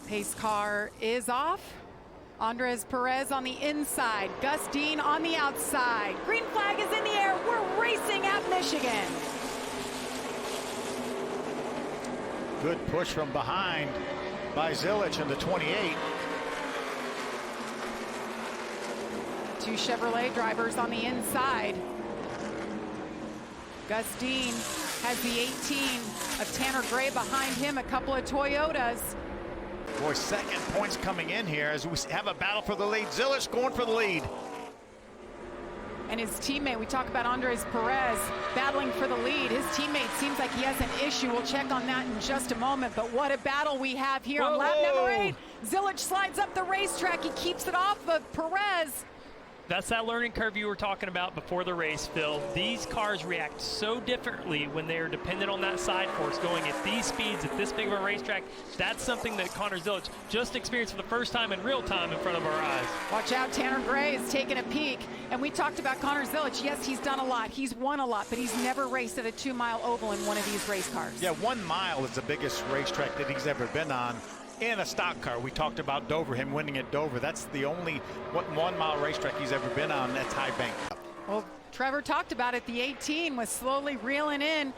Pace car is off. Andres Perez on the inside. Gus Dean on the outside. Green flag is in the air. We're racing at Michigan. Good push from behind by Zilich in the 28. Two Chevrolet drivers on the inside. Gus Dean has the 18 of Tanner Gray behind him, a couple of Toyotas. Boy, second points coming in here as we have a battle for the lead. Zilich going for the lead. And his teammate, we talk about Andres Perez battling for the lead. His teammate seems like he has an issue. We'll check on that in just a moment. But what a battle we have here on lap number 8. Zilich slides up the racetrack. He keeps it off of Perez. That's that learning curve you were talking about before the race, Phil. These cars react so differently when they are dependent on that side force going at these speeds at this big of a racetrack. That's something that Connor Zilich just experienced for the first time in real time in front of our eyes. Watch out, Tanner Gray is taking a peek. And we talked about Connor Zilich. Yes, he's done a lot. He's won a lot, but he's never raced at a 2-mile oval in one of these race cars. Yeah, 1 mile is the biggest racetrack that he's ever been on. In a stock car. We talked about Dover, him winning at Dover. That's the only 1 mile racetrack he's ever been on. That's high bank. Well, Trevor talked about it. The 18 was slowly reeling in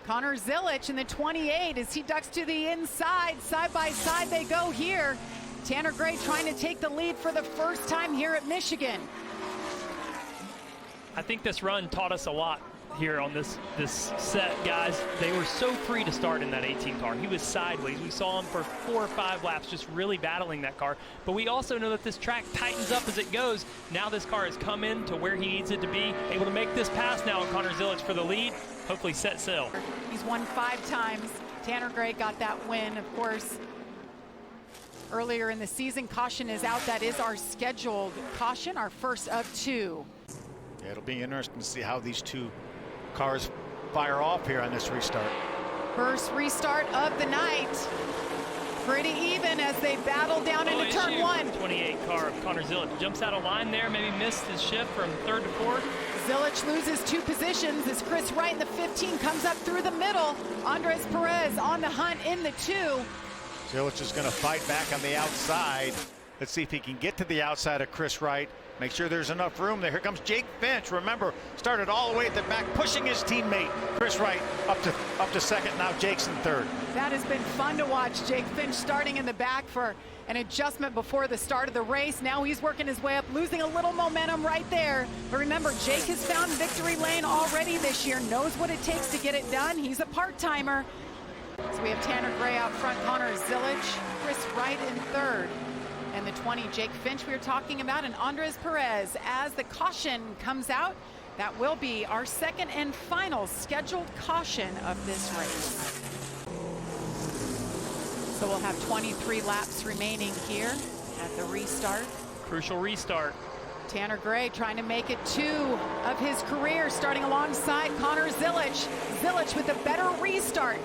Connor Zilich in the 28 as he ducks to the inside. Side by side they go here. Tanner Gray trying to take the lead for the first time here at Michigan. I think this run taught us a lot here on this set, guys. They were so free to start in that 18 car. He was sideways. We saw him for 4 or 5 laps just really battling that car. But we also know that this track tightens up as it goes. Now this car has come in to where he needs it to be. Able to make this pass now, Connor Zilich for the lead. Hopefully set sail. He's won 5 times. Tanner Gray got that win, of course. Earlier in the season, caution is out. That is our scheduled caution, our first of 2. Yeah, it'll be interesting to see how these two cars fire off here on this restart. First restart of the night. Pretty even as they battle down into turn 1. 28 car of Connor Zilich jumps out of line there, maybe missed his shift from 3rd to 4th. Zilich loses 2 positions as Chris Wright in the 15 comes up through the middle. Andres Perez on the hunt in the 2. Zilich is going to fight back on the outside. Let's see if he can get to the outside of Chris Wright. Make sure there's enough room there. Here comes Jake Finch. Remember, started all the way at the back, pushing his teammate Chris Wright up to second. Now Jake's in 3rd. That has been fun to watch. Jake Finch starting in the back for an adjustment before the start of the race. Now he's working his way up, losing a little momentum right there. But remember, Jake has found victory lane already this year, knows what it takes to get it done. He's a part-timer. So we have Tanner Gray out front, Connor Zilich, Chris Wright in 3rd. And the 20, Jake Finch we were talking about, and Andres Perez. As the caution comes out, that will be our second and final scheduled caution of this race. So we'll have 23 laps remaining here at the restart. Crucial restart. Tanner Gray trying to make it 2 of his career, starting alongside Connor Zilich. Zilich with a better restart.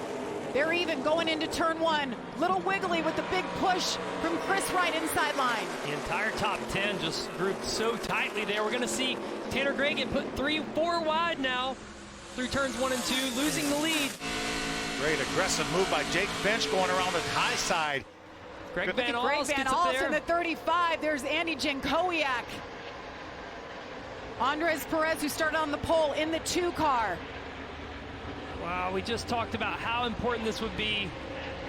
They're even going into turn 1. Little wiggly with the big push from Chris Wright inside line. The entire top 10 just grouped so tightly there. We're going to see Tanner Gray get put 3-4 wide now through turns 1 and 2, losing the lead. Great aggressive move by Jake Finch going around the high side. Greg Van Alst in the 35. There's Andy Jankowiak. Andres Perez, who started on the pole in the 2 car. Wow, we just talked about how important this would be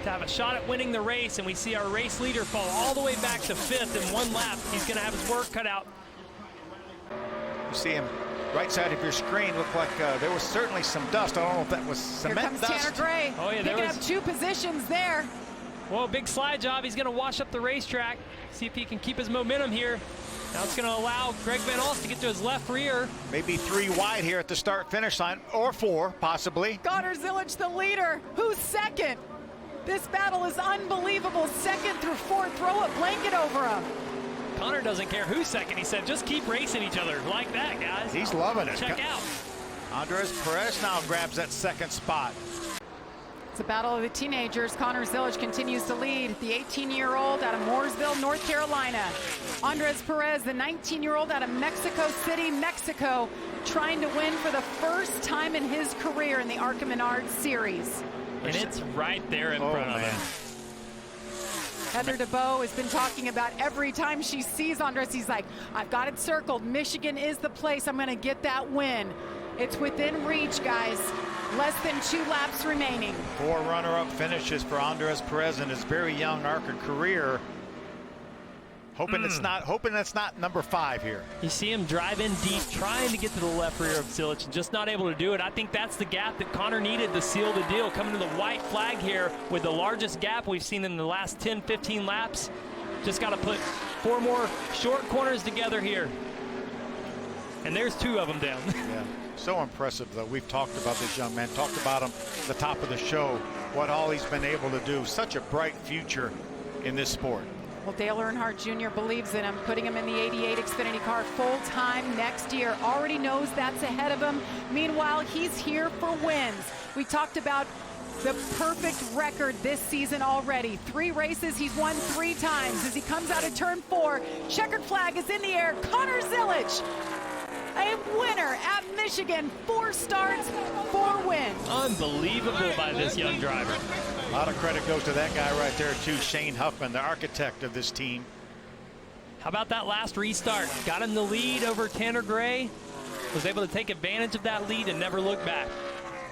to have a shot at winning the race, and we see our race leader fall all the way back to 5th in 1 lap. He's going to have his work cut out. You see him right side of your screen. Looked like there was certainly some dust. I don't know if that was cement dust. Here comes Tanner Gray. Oh, yeah, picking up 2 positions there. Well, big slide job. He's going to wash up the racetrack. See if he can keep his momentum here. Now it's going to allow Greg Van Alst to get to his left rear. Maybe 3 wide here at the start-finish line, or 4, possibly. Connor Zilich, the leader. Who's second? This battle is unbelievable. 2nd through 4th. Throw a blanket over him. Connor doesn't care who's second. He said, just keep racing each other. Like that, guys. He's loving it. Check out. Andres Perez now grabs that 2nd spot. It's a battle of the teenagers. Connor Zilich continues to lead. The 18-year-old out of Mooresville, North Carolina. Andres Perez, the 19-year-old out of Mexico City, Mexico, trying to win for the first time in his career in the ARCA Menards series. And it's right there in front of him. Heather DeBow has been talking about every time she sees Andres, he's like, I've got it circled. Michigan is the place. I'm going to get that win. It's within reach, guys. Less than 2 laps remaining. 4 runner-up finishes for Andres Perez in his very young ARCA career. Hoping that's not number 5 here. You see him drive in deep, trying to get to the left rear of Zilich, and just not able to do it. I think that's the gap that Connor needed to seal the deal. Coming to the white flag here with the largest gap we've seen in the last 10, 15 laps. Just got to put 4 more short corners together here. And there's 2 of them down. Yeah, so impressive, though. We've talked about this young man, talked about him at the top of the show, what all he's been able to do. Such a bright future in this sport. Well, Dale Earnhardt Jr. believes in him, putting him in the 88 Xfinity car full-time next year. Already knows that's ahead of him. Meanwhile, he's here for wins. We talked about the perfect record this season already. 3 races, he's won 3 times. As he comes out of turn 4, checkered flag is in the air. Connor Zilich, a winner at Michigan. 4 starts, 4 wins. Unbelievable by this young driver. A lot of credit goes to that guy right there, too, Shane Huffman, the architect of this team. How about that last restart? Got him the lead over Tanner Gray. Was able to take advantage of that lead and never look back.